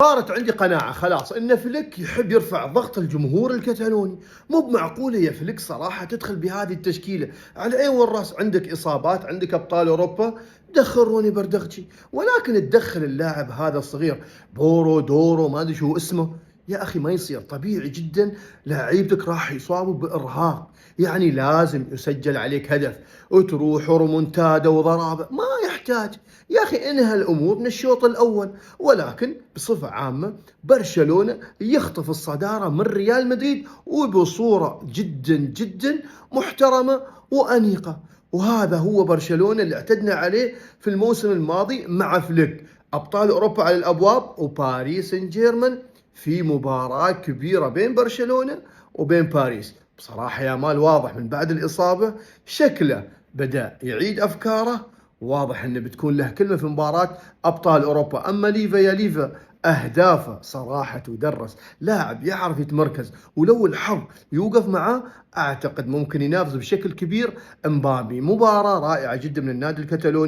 صارت عندي قناعة خلاص إن فليك يحب يرفع ضغط الجمهور الكتالوني. مو بمعقولة يا فليك صراحة تدخل بهذه التشكيلة، على العين والراس عندك إصابات، عندك أبطال أوروبا، دخل روني بردغجي، ولكن تدخل اللاعب هذا الصغير بورو دورو ما أدري شو اسمه. يا أخي ما يصير، طبيعي جدا لاعيبتك راح يصابوا بإرهاق، يعني لازم يسجل عليك هدف وتروح رومونتادا وضرابة، ما يحتاج. يا أخي انهى الأمور من الشوط الأول. ولكن بصفة عامة برشلونة يخطف الصدارة من ريال مدريد وبصورة جدا جدا محترمة وأنيقة. وهذا هو برشلونة اللي اعتدنا عليه في الموسم الماضي مع فليك. أبطال أوروبا على الأبواب، وباريس سان جيرمان في مباراة كبيرة بين برشلونة وبين باريس. بصراحة يا مال واضح من بعد الإصابة شكله بدأ يعيد أفكاره، واضح انه بتكون له كلمة في مباراة ابطال اوروبا. اما ليفا يا ليفا، اهدافه صراحة تدرس، لاعب يعرف يتمركز، ولو الحظ يوقف معاه اعتقد ممكن ينافس بشكل كبير امبابي. مباراة رائعة جدا من النادي الكتالوني.